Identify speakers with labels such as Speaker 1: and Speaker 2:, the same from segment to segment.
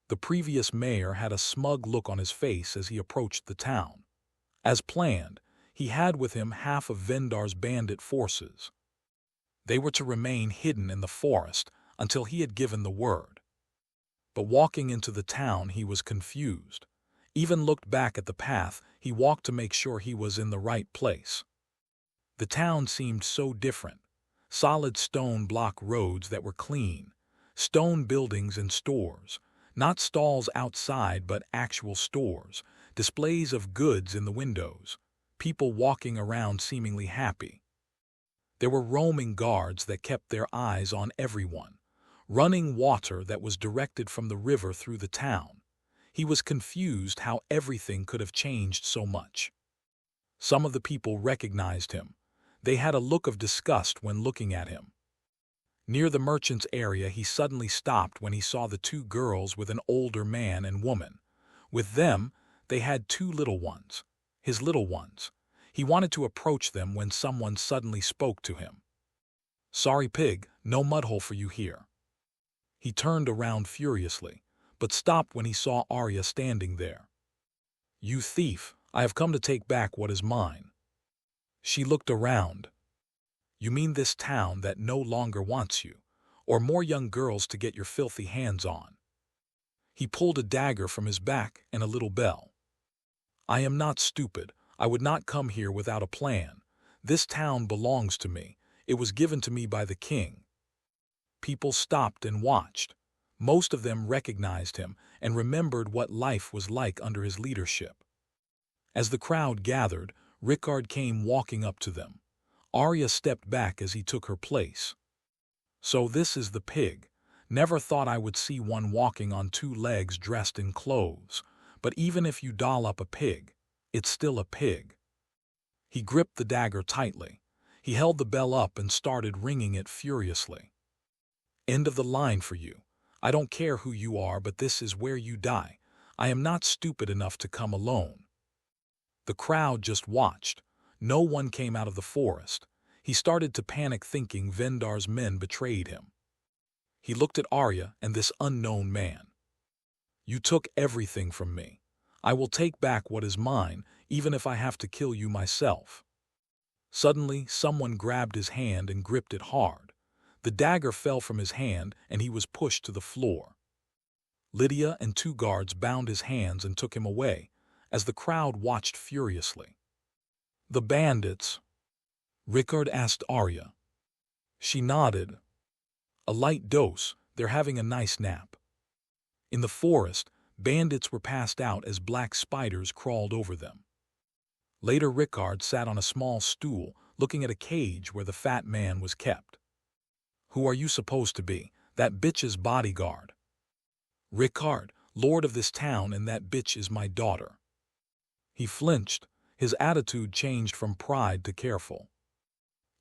Speaker 1: The previous mayor had a smug look on his face as he approached the town. As planned, he had with him half of Vendar's bandit forces. They were to remain hidden in the forest until he had given the word. But walking into the town, he was confused. Even looked back at the path he walked to make sure he was in the right place. The town seemed so different. Solid stone block roads that were clean, stone buildings and stores, not stalls outside but actual stores, displays of goods in the windows, people walking around seemingly happy. There were roaming guards that kept their eyes on everyone, running water that was directed from the river through the town. He was confused how everything could have changed so much. Some of the people recognized him. They had a look of disgust when looking at him. Near the merchant's area, he suddenly stopped when he saw the two girls with an older man and woman. With them, they had two little ones, his little ones. He wanted to approach them when someone suddenly spoke to him. "Sorry, pig, no mudhole for you here." He turned around furiously, but stopped when he saw Arya standing there. "You thief, I have come to take back what is mine." She looked around. "You mean this town that no longer wants you, or more young girls to get your filthy hands on?" He pulled a dagger from his back and a little bell. "I am not stupid. I would not come here without a plan. This town belongs to me. It was given to me by the king." People stopped and watched. Most of them recognized him and remembered what life was like under his leadership. As the crowd gathered, Rickard came walking up to them. Arya stepped back as he took her place. "So this is the pig. Never thought I would see one walking on two legs dressed in clothes. But even if you doll up a pig, it's still a pig." He gripped the dagger tightly. He held the bell up and started ringing it furiously. "End of the line for you. I don't care who you are, but this is where you die. I am not stupid enough to come alone." The crowd just watched. No one came out of the forest. He started to panic, thinking Vendar's men betrayed him. He looked at Arya and this unknown man. "You took everything from me. I will take back what is mine, even if I have to kill you myself." Suddenly, someone grabbed his hand and gripped it hard. The dagger fell from his hand and he was pushed to the floor. Lydia and two guards bound his hands and took him away, as the crowd watched furiously. "The bandits?" Rickard asked Arya. She nodded. "A light dose. They're having a nice nap." In the forest, bandits were passed out as black spiders crawled over them. Later, Rickard sat on a small stool, looking at a cage where the fat man was kept. "Who are you supposed to be? That bitch's bodyguard." "Rickard, lord of this town, and that bitch is my daughter." He flinched. His attitude changed from pride to careful.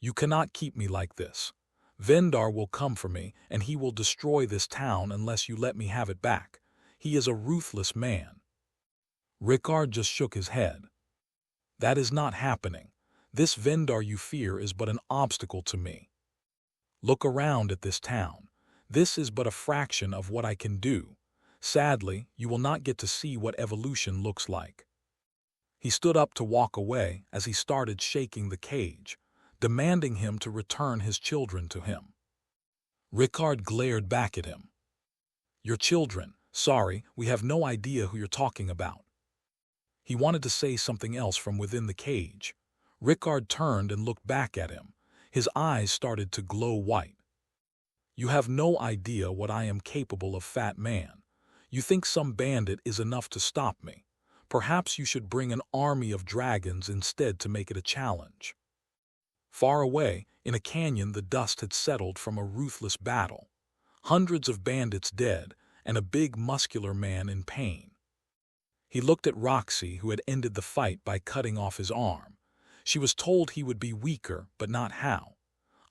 Speaker 1: "You cannot keep me like this. Vendar will come for me, and he will destroy this town unless you let me have it back. He is a ruthless man." Rickard just shook his head. "That is not happening. This Vendar you fear is but an obstacle to me. Look around at this town. This is but a fraction of what I can do. Sadly, you will not get to see what evolution looks like." He stood up to walk away as he started shaking the cage, demanding him to return his children to him. Rickard glared back at him. "Your children? Sorry, we have no idea who you're talking about." He wanted to say something else from within the cage. Rickard turned and looked back at him. His eyes started to glow white. "You have no idea what I am capable of, fat man. You think some bandit is enough to stop me. Perhaps you should bring an army of dragons instead to make it a challenge." Far away, in a canyon, the dust had settled from a ruthless battle. Hundreds of bandits dead, and a big muscular man in pain. He looked at Roxy, who had ended the fight by cutting off his arm. She was told he would be weaker, but not how.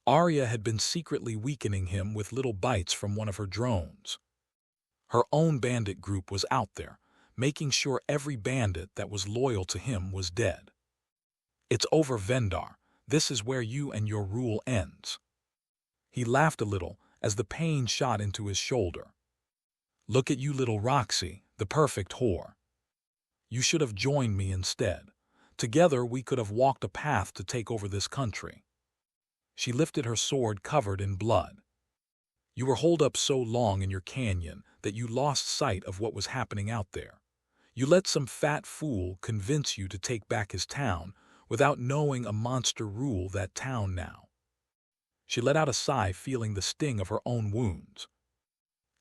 Speaker 1: Arya had been secretly weakening him with little bites from one of her drones. Her own bandit group was out there, making sure every bandit that was loyal to him was dead. "It's over, Vendar. This is where you and your rule ends." He laughed a little as the pain shot into his shoulder. Look at you, little Roxy, the perfect whore. You should have joined me instead. Together we could have walked a path to take over this country." She lifted her sword covered in blood. "You were holed up so long in your canyon that you lost sight of what was happening out there. You let some fat fool convince you to take back his town without knowing a monster rule that town now." She let out a sigh, feeling the sting of her own wounds.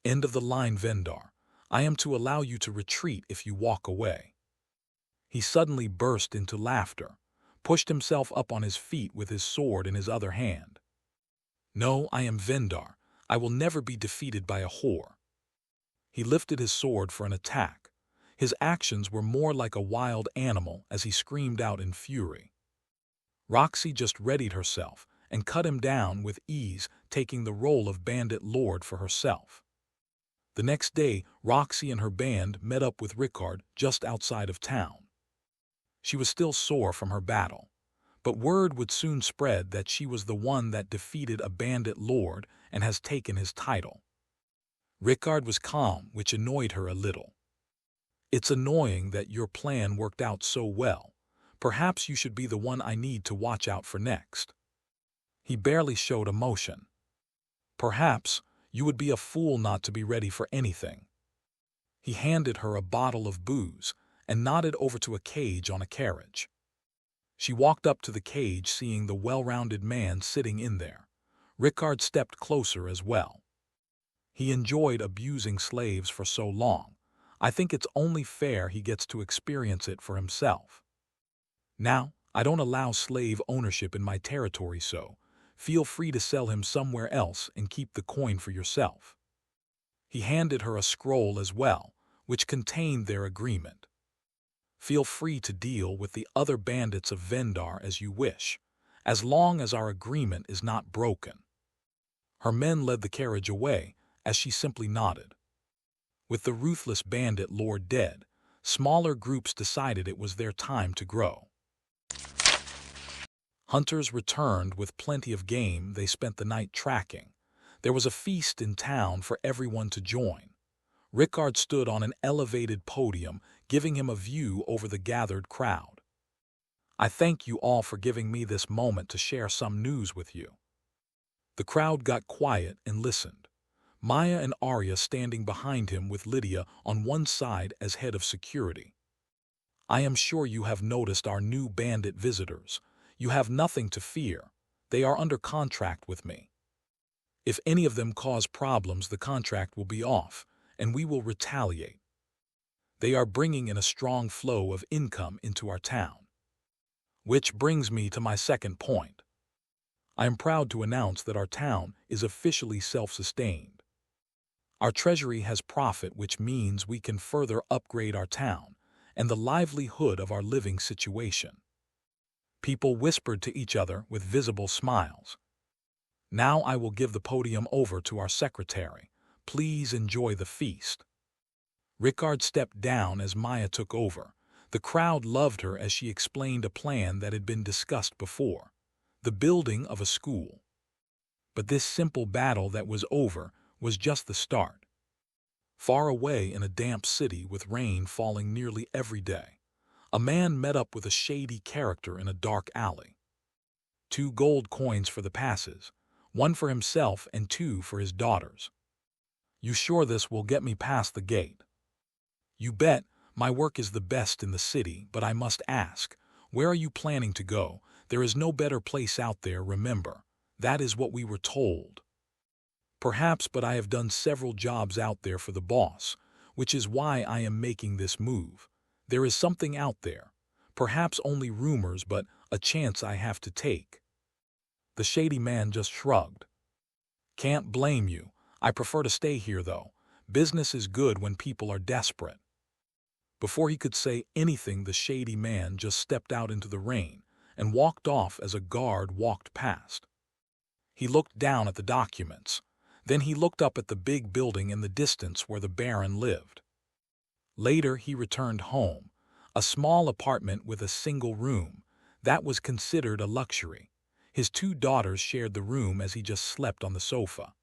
Speaker 1: "End of the line, Vendar. I am to allow you to retreat if you walk away." He suddenly burst into laughter, pushed himself up on his feet with his sword in his other hand. "No, I am Vendar. I will never be defeated by a whore." He lifted his sword for an attack. His actions were more like a wild animal as he screamed out in fury. Roxy just readied herself and cut him down with ease, taking the role of bandit lord for herself. The next day, Roxy and her band met up with Rickard just outside of town. She was still sore from her battle, but word would soon spread that she was the one that defeated a bandit lord and has taken his title. Rickard was calm, which annoyed her a little. "It's annoying that your plan worked out so well. Perhaps you should be the one I need to watch out for next." He barely showed emotion. "Perhaps you would be a fool not to be ready for anything." He handed her a bottle of booze and nodded over to a cage on a carriage. She walked up to the cage, seeing the well-rounded man sitting in there. Rickard stepped closer as well. He enjoyed abusing slaves for so long. I think it's only fair he gets to experience it for himself. Now, I don't allow slave ownership in my territory, so feel free to sell him somewhere else and keep the coin for yourself." He handed her a scroll as well, which contained their agreement. "Feel free to deal with the other bandits of Vendar as you wish, as long as our agreement is not broken." Her men led the carriage away as she simply nodded. With the ruthless bandit lord dead, smaller groups decided it was their time to grow. Hunters returned with plenty of game they spent the night tracking. There was a feast in town for everyone to join. Rickard stood on an elevated podium, giving him a view over the gathered crowd. "I thank you all for giving me this moment to share some news with you." The crowd got quiet and listened. Maya and Arya standing behind him with Lydia on one side as head of security. "I am sure you have noticed our new bandit visitors. You have nothing to fear. They are under contract with me. If any of them cause problems, the contract will be off, and we will retaliate. They are bringing in a strong flow of income into our town." Which brings me to my second point. I am proud to announce that our town is officially self-sustained. Our treasury has profit, which means we can further upgrade our town and the livelihood of our living situation. People whispered to each other with visible smiles. "Now I will give the podium over to our secretary. Please enjoy the feast." Rickard stepped down as Maya took over. The crowd loved her as she explained a plan that had been discussed before, the building of a school. But this simple battle that was over was just the start. Far away in a damp city with rain falling nearly every day, a man met up with a shady character in a dark alley. 2 gold coins for the passes, 1 for himself and 2 for his daughters. "You sure this will get me past the gate?" "You bet. My work is the best in the city, but I must ask, where are you planning to go? There is no better place out there, remember. That is what we were told." "Perhaps, but I have done several jobs out there for the boss, which is why I am making this move. There is something out there. Perhaps only rumors, but a chance I have to take." The shady man just shrugged. "Can't blame you. I prefer to stay here, though. Business is good when people are desperate." Before he could say anything, the shady man just stepped out into the rain and walked off as a guard walked past. He looked down at the documents. Then he looked up at the big building in the distance where the Baron lived. Later he returned home, a small apartment with a single room. That was considered a luxury. His 2 daughters shared the room as he just slept on the sofa.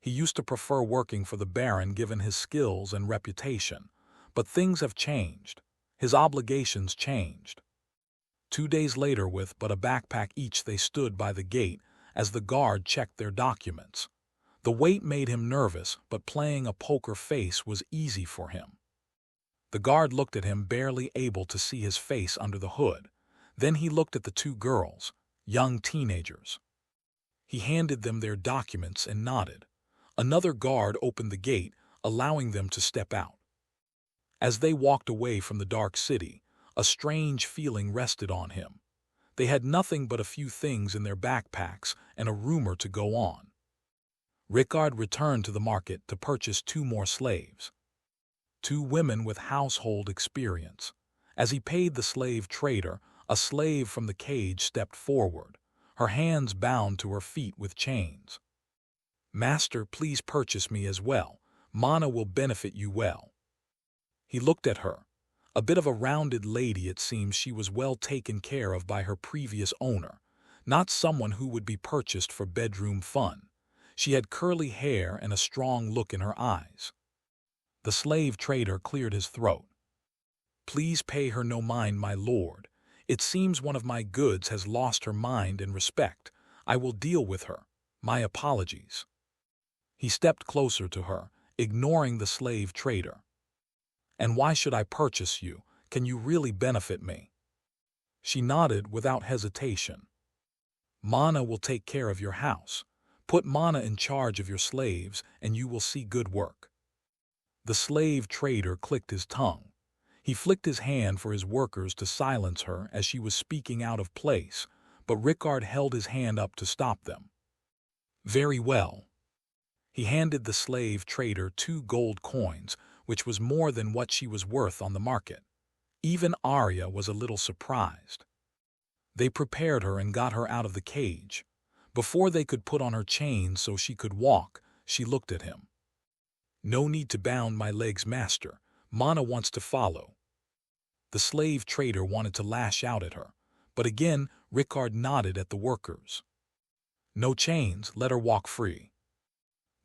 Speaker 1: He used to prefer working for the Baron given his skills and reputation. But things have changed. His obligations changed. 2 days later, with but a backpack each, they stood by the gate as the guard checked their documents. The wait made him nervous, but playing a poker face was easy for him. The guard looked at him, barely able to see his face under the hood. Then he looked at the two girls, young teenagers. He handed them their documents and nodded. Another guard opened the gate, allowing them to step out. As they walked away from the dark city, a strange feeling rested on him. They had nothing but a few things in their backpacks and a rumor to go on. Rickard returned to the market to purchase 2 more slaves. 2 women with household experience. As he paid the slave trader, a slave from the cage stepped forward, her hands bound to her feet with chains. "Master, please purchase me as well. Mana will benefit you well." He looked at her. A bit of a rounded lady, it seems she was well taken care of by her previous owner, not someone who would be purchased for bedroom fun. She had curly hair and a strong look in her eyes. The slave trader cleared his throat. "Please pay her no mind, my lord. It seems one of my goods has lost her mind and respect. I will deal with her. My apologies." He stepped closer to her, ignoring the slave trader. "And why should I purchase you? Can you really benefit me?" She nodded without hesitation. "Mana will take care of your house. Put Mana in charge of your slaves, and you will see good work." The slave trader clicked his tongue. He flicked his hand for his workers to silence her as she was speaking out of place, but Rickard held his hand up to stop them. "Very well." He handed the slave trader 2 gold coins, which was more than what she was worth on the market. Even Arya was a little surprised. They prepared her and got her out of the cage. Before they could put on her chains so she could walk, she looked at him. "No need to bound my legs, master. Mana wants to follow." The slave trader wanted to lash out at her, but again Rickard nodded at the workers. "No chains, let her walk free."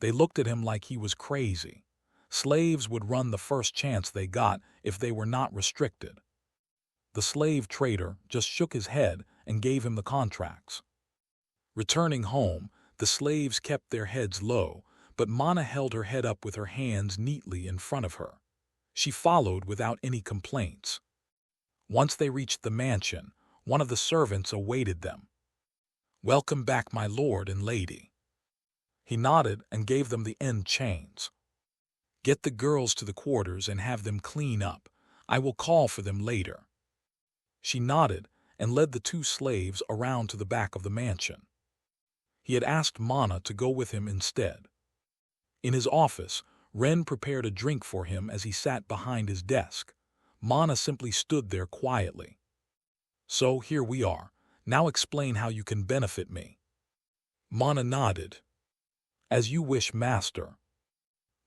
Speaker 1: They looked at him like he was crazy. Slaves would run the first chance they got if they were not restricted. The slave trader just shook his head and gave him the contracts. Returning home, the slaves kept their heads low, but Mana held her head up with her hands neatly in front of her. She followed without any complaints. Once they reached the mansion, one of the servants awaited them. "Welcome back, my lord and lady." He nodded and gave them the end chains. "Get the girls to the quarters and have them clean up. I will call for them later." She nodded and led the 2 slaves around to the back of the mansion. He had asked Mana to go with him instead. In his office, Ren prepared a drink for him as he sat behind his desk. Mana simply stood there quietly. "So here we are. Now explain how you can benefit me." Mana nodded. "As you wish, master."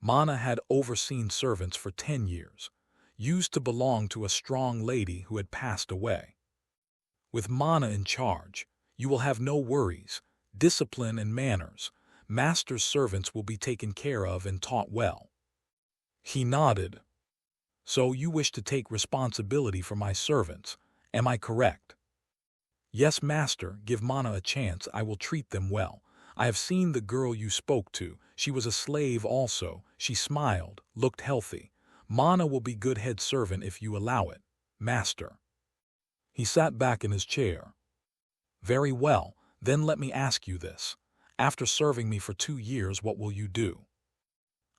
Speaker 1: Mana had overseen servants for 10 years, used to belong to a strong lady who had passed away. With Mana in charge, you will have no worries, discipline and manners. Master's servants will be taken care of and taught well. He nodded. "So you wish to take responsibility for my servants, am I correct?" "Yes, master, give Mana a chance, I will treat them well. I have seen the girl you spoke to, she was a slave also, she smiled, looked healthy. Mana will be good head servant if you allow it, master." He sat back in his chair. "Very well, then let me ask you this. After serving me for 2 years, what will you do?"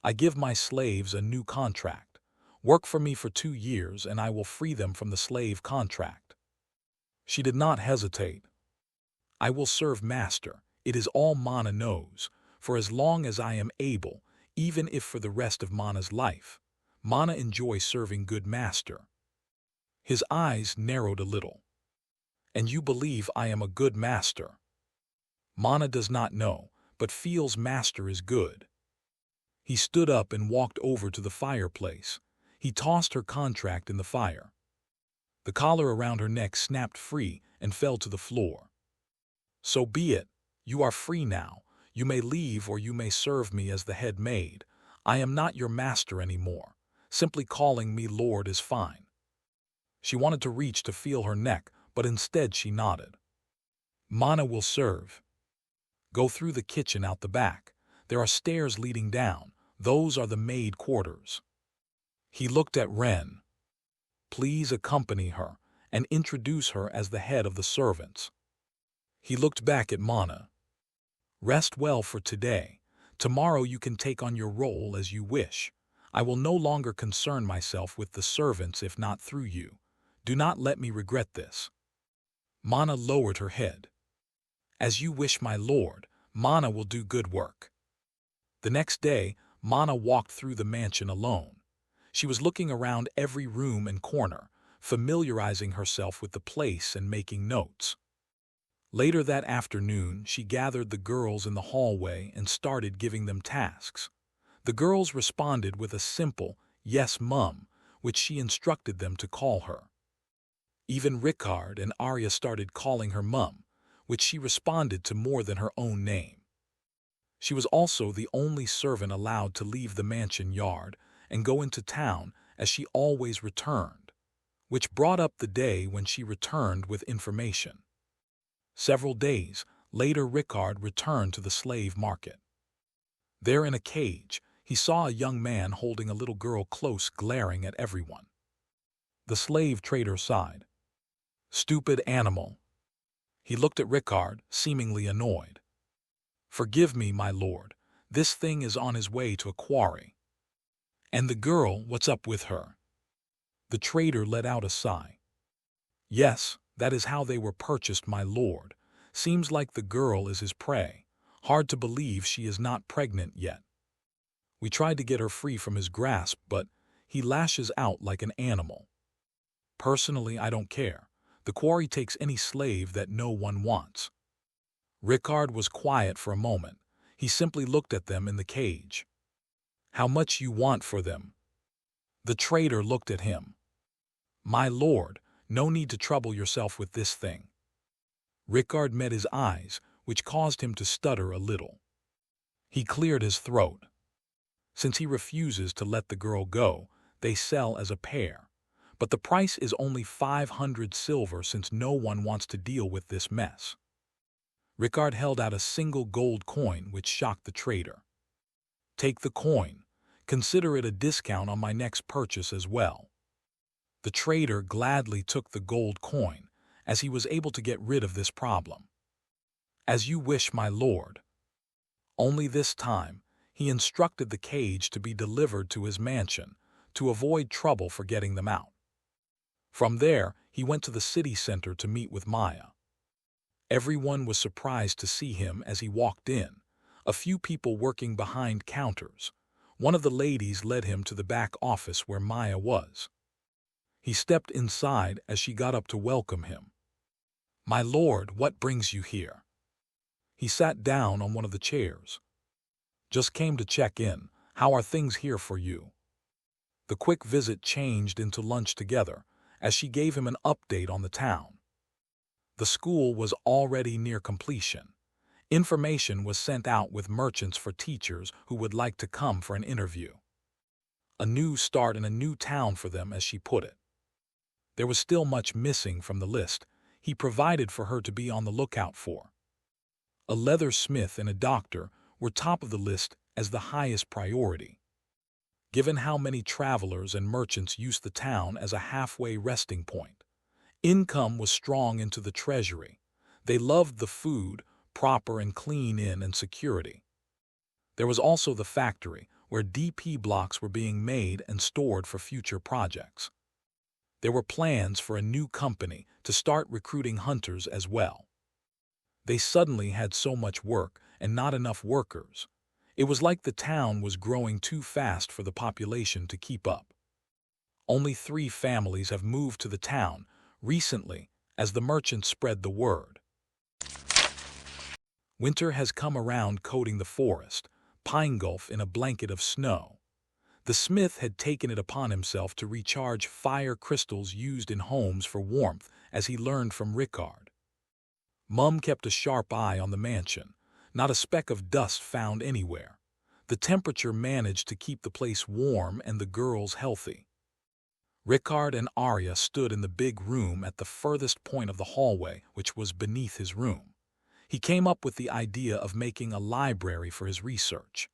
Speaker 1: "I give my slaves a new contract. Work for me for 2 years and I will free them from the slave contract." She did not hesitate. "I will serve master. It is all Mana knows, for as long as I am able, even if for the rest of Mana's life. Mana enjoys serving good master." His eyes narrowed a little. "And you believe I am a good master?" Mana does not know, but feels master is good. He stood up and walked over to the fireplace. He tossed her contract in the fire. The collar around her neck snapped free and fell to the floor. "So be it. You are free now. You may leave or you may serve me as the head maid. I am not your master anymore. Simply calling me Lord is fine." She wanted to reach to feel her neck, but instead she nodded. "Mana will serve. Go through the kitchen out the back. There are stairs leading down. Those are the maid quarters." He looked at Ren. "Please accompany her and introduce her as the head of the servants." He looked back at Mana. "Rest well for today. Tomorrow you can take on your role as you wish. I will no longer concern myself with the servants if not through you. Do not let me regret this." Mana lowered her head. "As you wish, my lord. Mana will do good work." The next day, Mana walked through the mansion alone. She was looking around every room and corner, familiarizing herself with the place and making notes. Later that afternoon, she gathered the girls in the hallway and started giving them tasks. The girls responded with a simple, "Yes, Mum," which she instructed them to call her. Even Rickard and Arya started calling her Mum, which she responded to more than her own name. She was also the only servant allowed to leave the mansion yard and go into town, as she always returned, which brought up the day when she returned with information. Several days later, Rickard returned to the slave market. There in a cage, he saw a young man holding a little girl close, glaring at everyone. The slave trader sighed. "Stupid animal." He looked at Rickard, seemingly annoyed. "Forgive me, my lord. This thing is on his way to a quarry." "And the girl, what's up with her?" The trader let out a sigh. "Yes, that is how they were purchased, my lord. Seems like the girl is his prey. Hard to believe she is not pregnant yet. We tried to get her free from his grasp, but he lashes out like an animal. Personally, I don't care. The quarry takes any slave that no one wants." Rickard was quiet for a moment. He simply looked at them in the cage. "How much you want for them?" The trader looked at him. "My lord, no need to trouble yourself with this thing." Rickard met his eyes, which caused him to stutter a little. He cleared his throat. "Since he refuses to let the girl go, they sell as a pair. But the price is only 500 silver, since no one wants to deal with this mess." Rickard held out a single gold coin, which shocked the trader. "Take the coin. Consider it a discount on my next purchase as well." The trader gladly took the gold coin, as he was able to get rid of this problem. "As you wish, my lord." Only this time, he instructed the cage to be delivered to his mansion, to avoid trouble for getting them out. From there, he went to the city center to meet with Maya. Everyone was surprised to see him as he walked in, a few people working behind counters. One of the ladies led him to the back office where Maya was. He stepped inside as she got up to welcome him. "My lord, what brings you here?" He sat down on one of the chairs. "Just came to check in. How are things here for you?" The quick visit changed into lunch together, as she gave him an update on the town. The school was already near completion. Information was sent out with merchants for teachers who would like to come for an interview. A new start in a new town for them, as she put it. There was still much missing from the list he provided for her to be on the lookout for. A leather smith and a doctor were top of the list as the highest priority. Given how many travelers and merchants used the town as a halfway resting point, income was strong into the treasury. They loved the food, proper and clean inn and security. There was also the factory, where DP blocks were being made and stored for future projects. There were plans for a new company to start recruiting hunters as well. They suddenly had so much work and not enough workers. It was like the town was growing too fast for the population to keep up. Only 3 families have moved to the town recently, as the merchants spread the word. Winter has come around, coating the forest, Pine Gulf in a blanket of snow. The smith had taken it upon himself to recharge fire crystals used in homes for warmth, as he learned from Rickard. Mum kept a sharp eye on the mansion, not a speck of dust found anywhere. The temperature managed to keep the place warm and the girls healthy. Rickard and Arya stood in the big room at the furthest point of the hallway, which was beneath his room. He came up with the idea of making a library for his research.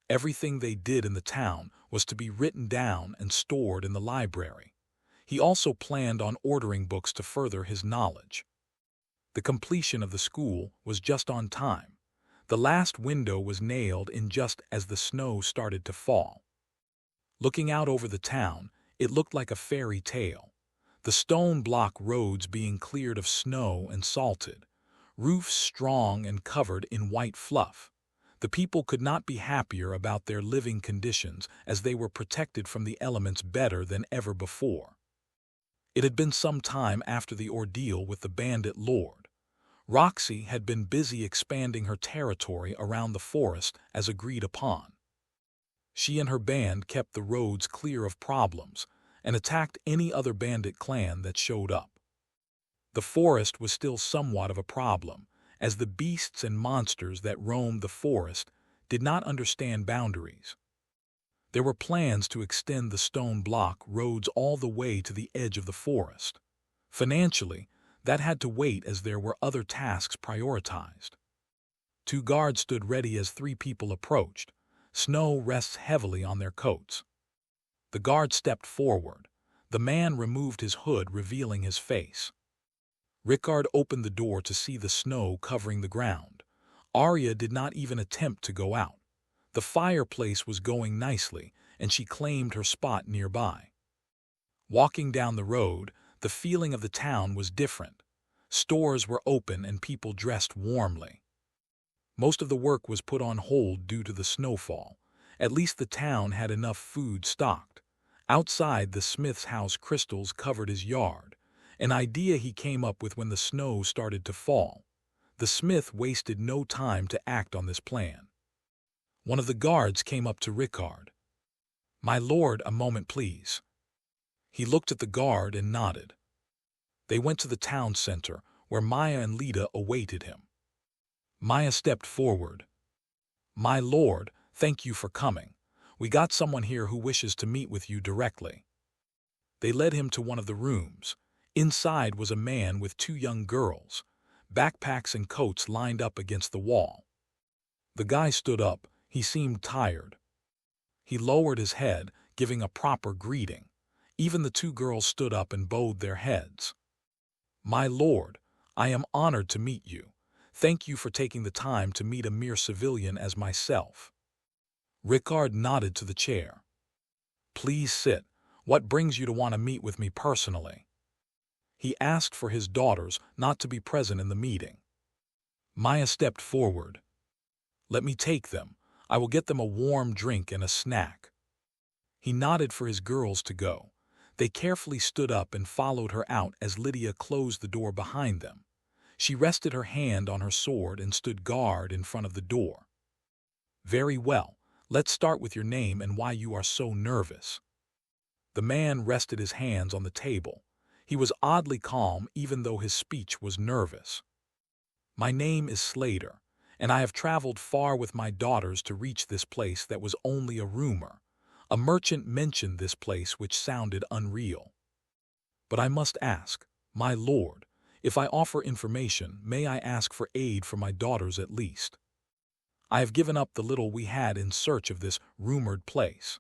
Speaker 1: Everything they did in the town was to be written down and stored in the library. He also planned on ordering books to further his knowledge. The completion of the school was just on time. The last window was nailed in just as the snow started to fall. Looking out over the town, it looked like a fairy tale. The stone block roads being cleared of snow and salted, roofs strong and covered in white fluff. The people could not be happier about their living conditions as they were protected from the elements better than ever before. It had been some time after the ordeal with the bandit lord. Roxy had been busy expanding her territory around the forest as agreed upon. She and her band kept the roads clear of problems and attacked any other bandit clan that showed up. The forest was still somewhat of a problem, as the beasts and monsters that roamed the forest did not understand boundaries. There were plans to extend the stone block roads all the way to the edge of the forest. Financially, that had to wait as there were other tasks prioritized. 2 guards stood ready as 3 people approached. Snow rests heavily on their coats. The guard stepped forward. The man removed his hood, revealing his face. Rickard opened the door to see the snow covering the ground. Arya did not even attempt to go out. The fireplace was going nicely, and she claimed her spot nearby. Walking down the road, the feeling of the town was different. Stores were open and people dressed warmly. Most of the work was put on hold due to the snowfall. At least the town had enough food stocked. Outside, the smith's house crystals covered his yard, an idea he came up with when the snow started to fall. The smith wasted no time to act on this plan. One of the guards came up to Rickard. "My lord, a moment please." He looked at the guard and nodded. They went to the town center, where Maya and Lita awaited him. Maya stepped forward. "My lord, thank you for coming. We got someone here who wishes to meet with you directly." They led him to one of the rooms. Inside was a man with 2 young girls, backpacks and coats lined up against the wall. The guy stood up. He seemed tired. He lowered his head, giving a proper greeting. Even the 2 girls stood up and bowed their heads. "My lord, I am honored to meet you. Thank you for taking the time to meet a mere civilian as myself." Rickard nodded to the chair. "Please sit. What brings you to want to meet with me personally?" He asked for his daughters not to be present in the meeting. Maya stepped forward. "Let me take them. I will get them a warm drink and a snack." He nodded for his girls to go. They carefully stood up and followed her out as Lydia closed the door behind them. She rested her hand on her sword and stood guard in front of the door. "Very well. Let's start with your name and why you are so nervous." The man rested his hands on the table. He was oddly calm even though his speech was nervous. "My name is Slater, and I have traveled far with my daughters to reach this place that was only a rumor. A merchant mentioned this place which sounded unreal. But I must ask, my lord, if I offer information, may I ask for aid for my daughters at least? I have given up the little we had in search of this rumored place."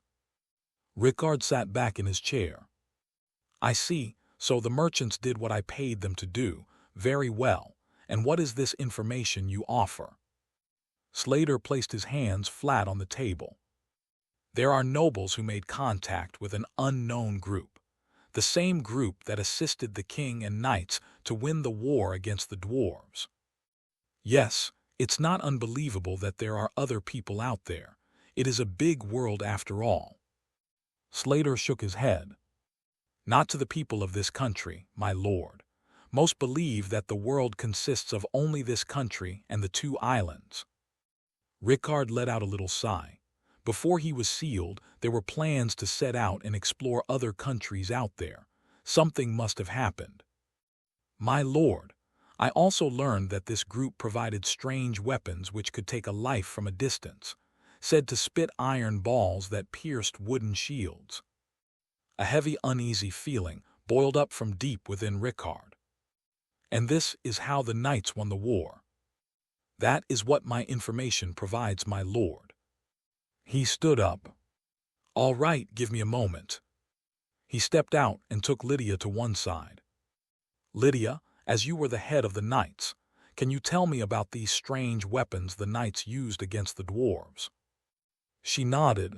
Speaker 1: Rickard sat back in his chair. "I see, so the merchants did what I paid them to do. Very well, and what is this information you offer?" Slater placed his hands flat on the table. "There are nobles who made contact with an unknown group, the same group that assisted the king and knights to win the war against the dwarves. Yes, it's not unbelievable that there are other people out there. It is a big world after all." Slater shook his head. "Not to the people of this country, my lord. Most believe that the world consists of only this country and the 2 islands." Rickard let out a little sigh. Before he was sealed, there were plans to set out and explore other countries out there. Something must have happened. "My lord, I also learned that this group provided strange weapons which could take a life from a distance, said to spit iron balls that pierced wooden shields. A heavy, uneasy feeling boiled up from deep within Rickard. And this is how the knights won the war. That is what my information provides, my lord. He stood up. All right, give me a moment. He stepped out and took Lydia to one side. Lydia, as you were the head of the knights, can you tell me about these strange weapons the knights used against the dwarves? She nodded.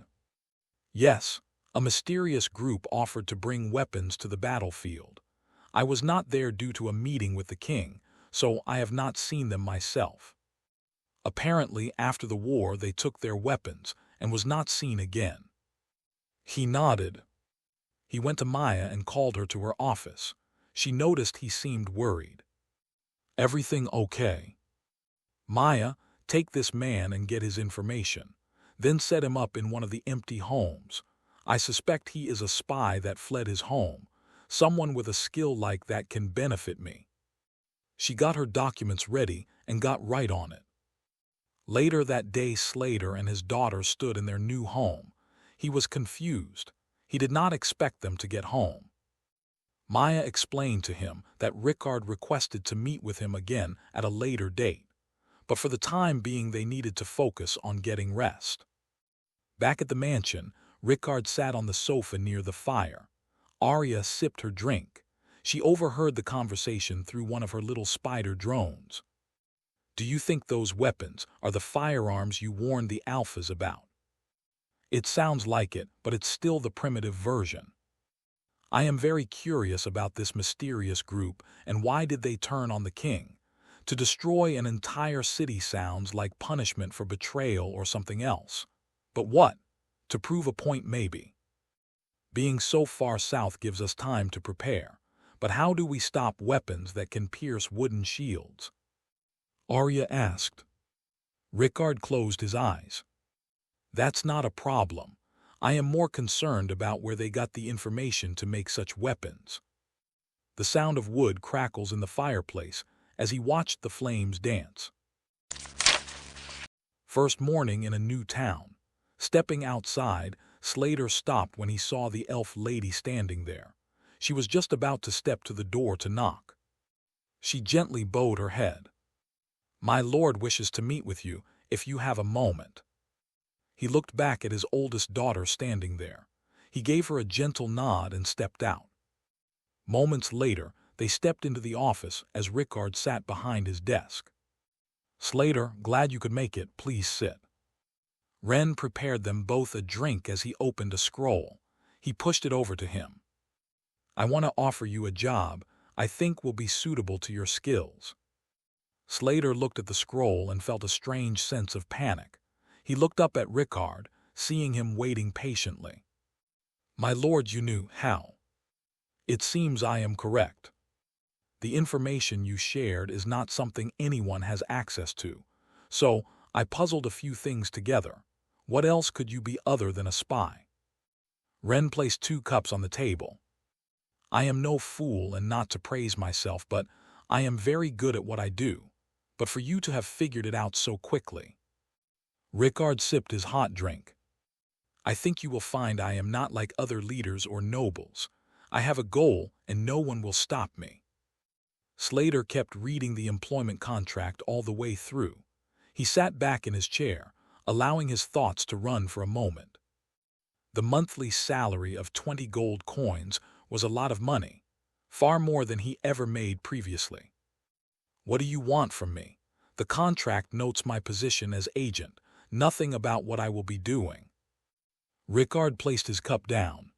Speaker 1: Yes, a mysterious group offered to bring weapons to the battlefield. I was not there due to a meeting with the king, so I have not seen them myself. Apparently, after the war, they took their weapons and was not seen again. He nodded. He went to Maya and called her to her office. She noticed he seemed worried. Everything okay? Maya, take this man and get his information. Then set him up in one of the empty homes. I suspect he is a spy that fled his home. Someone with a skill like that can benefit me. She got her documents ready and got right on it. Later that day, Slater and his daughter stood in their new home. He was confused. He did not expect them to get home. Maya explained to him that Rickard requested to meet with him again at a later date, but for the time being they needed to focus on getting rest. Back at the mansion, Rickard sat on the sofa near the fire. Arya sipped her drink. She overheard the conversation through one of her little spider drones. Do you think those weapons are the firearms you warned the alphas about? It sounds like it, but it's still the primitive version. I am very curious about this mysterious group and why did they turn on the king? To destroy an entire city sounds like punishment for betrayal or something else. But what? To prove a point maybe. Being so far south gives us time to prepare. But how do we stop weapons that can pierce wooden shields? Arya asked. Rickard closed his eyes. That's not a problem. I am more concerned about where they got the information to make such weapons. The sound of wood crackles in the fireplace as he watched the flames dance. First morning in a new town. Stepping outside, Slater stopped when he saw the elf lady standing there. She was just about to step to the door to knock. She gently bowed her head. My lord wishes to meet with you if you have a moment. He looked back at his oldest daughter standing there. He gave her a gentle nod and stepped out. Moments later, they stepped into the office as Rickard sat behind his desk. Slater, glad you could make it, please sit. Ren prepared them both a drink as he opened a scroll. He pushed it over to him. I want to offer you a job I think will be suitable to your skills. Slater looked at the scroll and felt a strange sense of panic. He looked up at Rickard, seeing him waiting patiently. My lord, you knew how. It seems I am correct. The information you shared is not something anyone has access to, so I puzzled a few things together. What else could you be other than a spy? Ren placed 2 cups on the table. I am no fool and not to praise myself, but I am very good at what I do. But for you to have figured it out so quickly. Rickard sipped his hot drink. I think you will find I am not like other leaders or nobles. I have a goal and no one will stop me. Slater kept reading the employment contract all the way through. He sat back in his chair, allowing his thoughts to run for a moment. The monthly salary of 20 gold coins was a lot of money, far more than he ever made previously. What do you want from me? The contract notes my position as agent, nothing about what I will be doing. Rickard placed his cup down.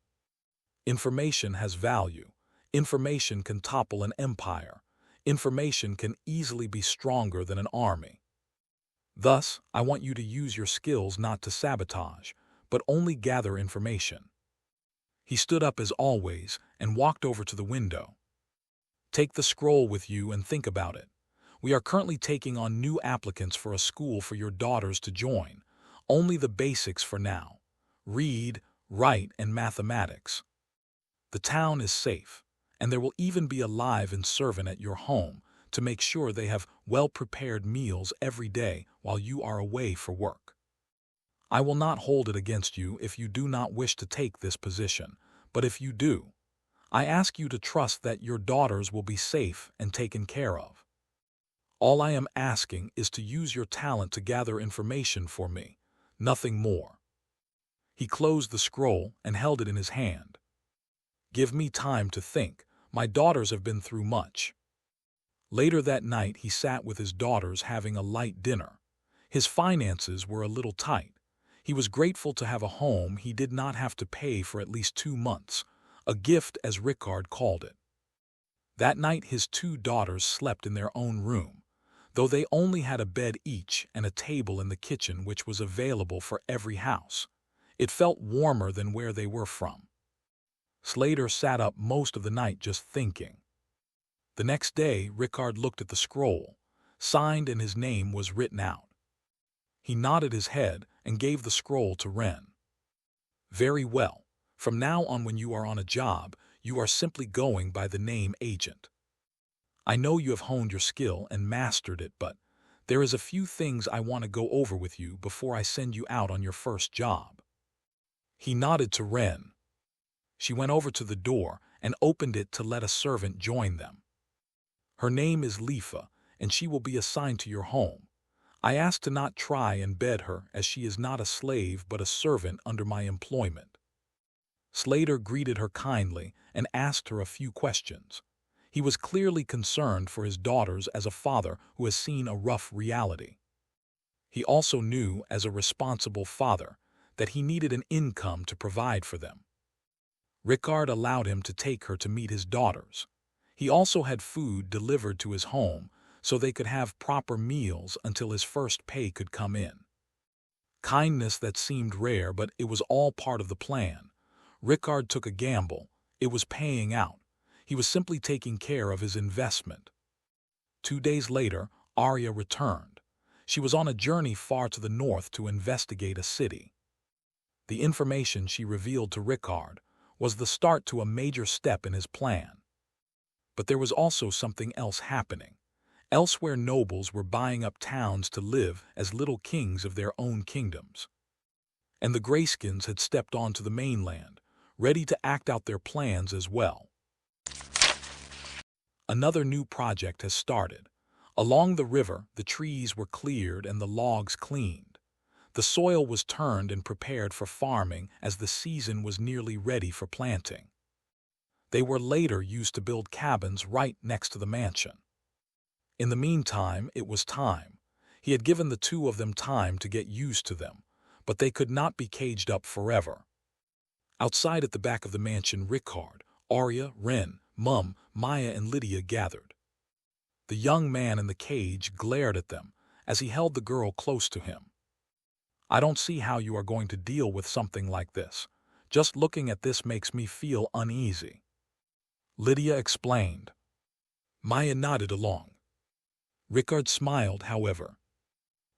Speaker 1: Information has value. Information can topple an empire. Information can easily be stronger than an army. Thus, I want you to use your skills not to sabotage, but only gather information. He stood up as always and walked over to the window. Take the scroll with you and think about it. We are currently taking on new applicants for a school for your daughters to join. Only the basics for now. Read, write, and mathematics. The town is safe, and there will even be a live-in servant at your home to make sure they have well-prepared meals every day while you are away for work. I will not hold it against you if you do not wish to take this position, but if you do, I ask you to trust that your daughters will be safe and taken care of. All I am asking is to use your talent to gather information for me, nothing more." He closed the scroll and held it in his hand. "Give me time to think. My daughters have been through much." Later that night he sat with his daughters having a light dinner. His finances were a little tight. He was grateful to have a home he did not have to pay for at least 2 months, a gift as Rickard called it. That night his 2 daughters slept in their own room, though they only had a bed each and a table in the kitchen which was available for every house. It felt warmer than where they were from. Slater sat up most of the night just thinking. The next day, Rickard looked at the scroll, signed and his name was written out. He nodded his head and gave the scroll to Wren. "Very well. From now on when you are on a job, you are simply going by the name Agent. I know you have honed your skill and mastered it, but there is a few things I want to go over with you before I send you out on your first job." He nodded to Wren. She went over to the door and opened it to let a servant join them. "Her name is Lifa, and she will be assigned to your home. I ask to not try and bed her, as she is not a slave but a servant under my employment." Slater greeted her kindly and asked her a few questions. He was clearly concerned for his daughters as a father who has seen a rough reality. He also knew, as a responsible father, that he needed an income to provide for them. Rickard allowed him to take her to meet his daughters. He also had food delivered to his home so they could have proper meals until his first pay could come in. Kindness that seemed rare, but it was all part of the plan. Rickard took a gamble. It was paying out. He was simply taking care of his investment. 2 days later, Arya returned. She was on a journey far to the north to investigate a city. The information she revealed to Rickard was the start to a major step in his plan. But there was also something else happening. Elsewhere, nobles were buying up towns to live as little kings of their own kingdoms. And the Greyskins had stepped onto the mainland, ready to act out their plans as well. Another new project has started. Along the river, the trees were cleared and the logs cleaned. The soil was turned and prepared for farming as the season was nearly ready for planting. They were later used to build cabins right next to the mansion. In the meantime, it was time. He had given the 2 of them time to get used to them, but they could not be caged up forever. Outside at the back of the mansion, Rickard, Arya, Wren, Mum, Maya, and Lydia gathered. The young man in the cage glared at them as he held the girl close to him. "I don't see how you are going to deal with something like this. Just looking at this makes me feel uneasy," Lydia explained. Maya nodded along. Rickard smiled, however.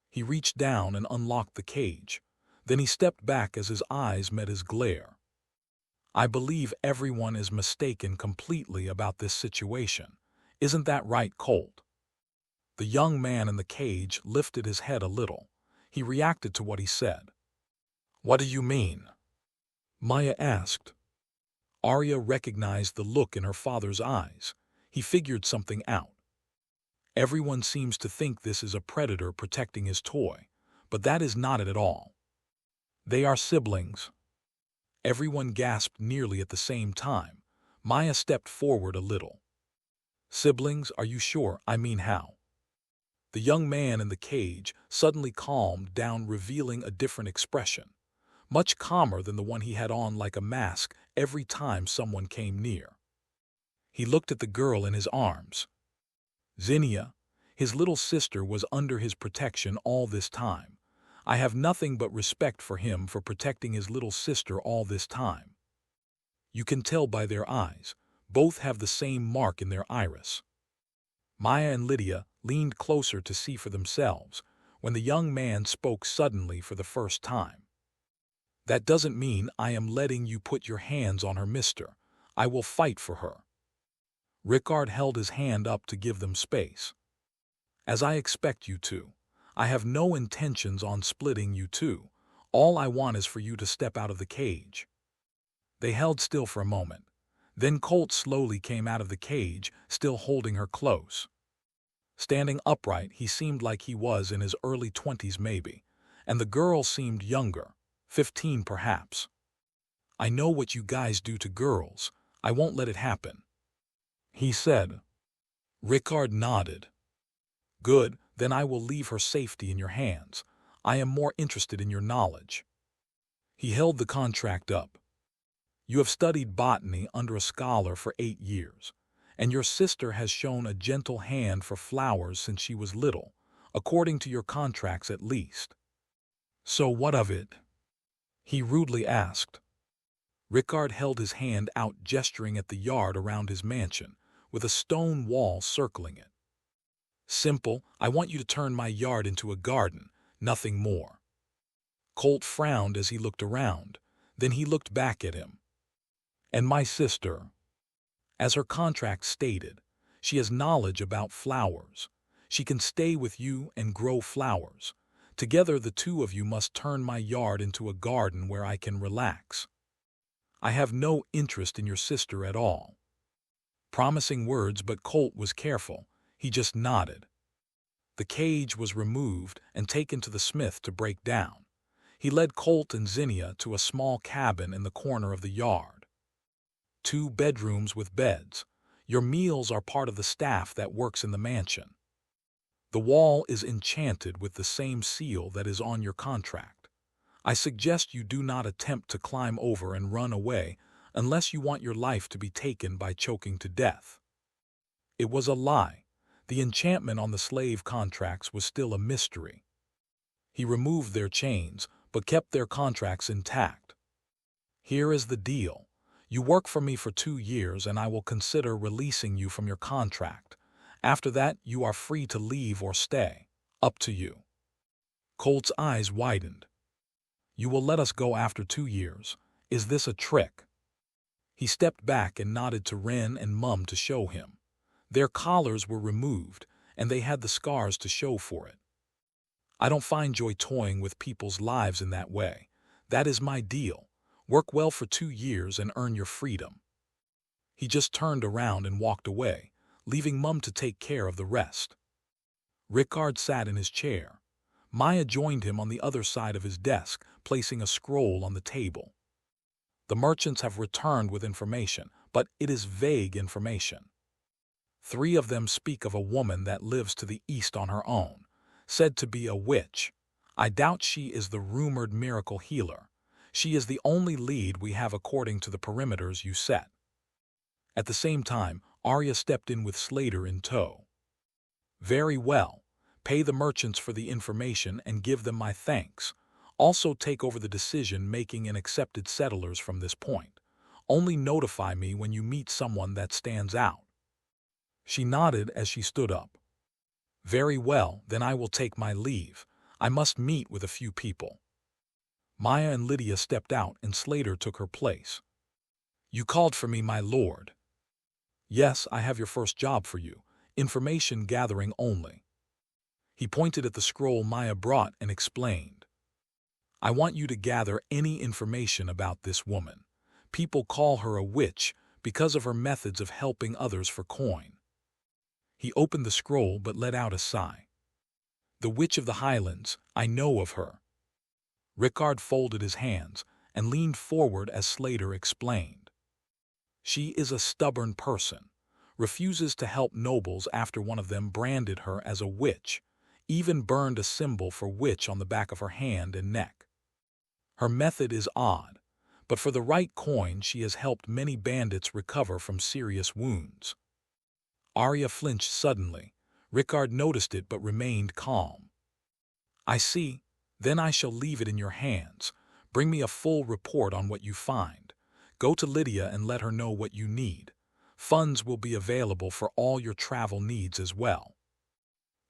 Speaker 1: He reached down and unlocked the cage. Then he stepped back as his eyes met his glare. "I believe everyone is mistaken completely about this situation. Isn't that right, Colt?" The young man in the cage lifted his head a little. He reacted to what he said. "What do you mean?" Maya asked. Arya recognized the look in her father's eyes. He figured something out. "Everyone seems to think this is a predator protecting his toy, but that is not it at all. They are siblings." Everyone gasped nearly at the same time. Maya stepped forward a little. "Siblings, are you sure? I mean, how?" The young man in the cage suddenly calmed down, revealing a different expression, much calmer than the one he had on like a mask every time someone came near. He looked at the girl in his arms. Zinnia, his little sister, was under his protection all this time. I have nothing but respect for him for protecting his little sister all this time. You can tell by their eyes. Both have the same mark in their iris. Maya and Lydia leaned closer to see for themselves when the young man spoke suddenly for the first time. "That doesn't mean I am letting you put your hands on her, mister. I will fight for her." Rickard held his hand up to give them space. As I expect you to. I have no intentions on splitting you two. All I want is for you to step out of the cage. They held still for a moment. Then Colt slowly came out of the cage, still holding her close. Standing upright, he seemed like he was in his early 20s maybe, and the girl seemed younger, 15 perhaps. I know what you guys do to girls. I won't let it happen, he said. Rickard nodded. Good, then I will leave her safety in your hands. I am more interested in your knowledge. He held the contract up. You have studied botany under a scholar for 8 years, and your sister has shown a gentle hand for flowers since she was little, according to your contracts at least. So what of it? He rudely asked. Rickard held his hand out, gesturing at the yard around his mansion, with a stone wall circling it. Simple, I want you to turn my yard into a garden, nothing more. Colt frowned as he looked around, then he looked back at him. And my sister? As her contract stated, she has knowledge about flowers. She can stay with you and grow flowers. Together the two of you must turn my yard into a garden where I can relax. I have no interest in your sister at all. Promising words, but Colt was careful. He just nodded. The cage was removed and taken to the smith to break down. He led Colt and Zinnia to a small cabin in the corner of the yard. 2 bedrooms with beds. Your meals are part of the staff that works in the mansion. The wall is enchanted with the same seal that is on your contract. I suggest you do not attempt to climb over and run away unless you want your life to be taken by choking to death. It was a lie. The enchantment on the slave contracts was still a mystery. He removed their chains, but kept their contracts intact. Here is the deal. You work for me for 2 years and I will consider releasing you from your contract. After that, you are free to leave or stay. Up to you. Colt's eyes widened. You will let us go after 2 years. Is this a trick? He stepped back and nodded to Ren and Mum to show him. Their collars were removed, and they had the scars to show for it. I don't find joy toying with people's lives in that way. That is my deal. Work well for 2 years and earn your freedom. He just turned around and walked away, leaving Mum to take care of the rest. Rickard sat in his chair. Maya joined him on the other side of his desk, placing a scroll on the table. The merchants have returned with information, but it is vague information. 3 of them speak of a woman that lives to the east on her own, said to be a witch. I doubt she is the rumored miracle healer. She is the only lead we have according to the perimeters you set. At the same time, Arya stepped in with Slater in tow. Very well. Pay the merchants for the information and give them my thanks. Also take over the decision-making and accepted settlers from this point. Only notify me when you meet someone that stands out. She nodded as she stood up. Very well, then I will take my leave. I must meet with a few people. Maya and Lydia stepped out and Slater took her place. You called for me, my lord. Yes, I have your first job for you. Information gathering only. He pointed at the scroll Maya brought and explained. I want you to gather any information about this woman. People call her a witch because of her methods of helping others for coin. He opened the scroll but let out a sigh. The Witch of the Highlands, I know of her. Rickard folded his hands and leaned forward as Slater explained. She is a stubborn person, refuses to help nobles after one of them branded her as a witch, even burned a symbol for witch on the back of her hand and neck. Her method is odd, but for the right coin she has helped many bandits recover from serious wounds. Arya flinched suddenly. Rickard noticed it but remained calm. I see. Then I shall leave it in your hands. Bring me a full report on what you find. Go to Lydia and let her know what you need. Funds will be available for all your travel needs as well.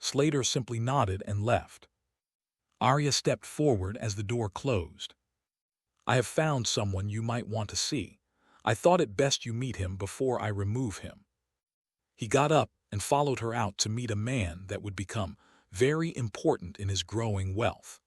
Speaker 1: Slater simply nodded and left. Arya stepped forward as the door closed. I have found someone you might want to see. I thought it best you meet him before I remove him. He got up and followed her out to meet a man that would become very important in his growing wealth.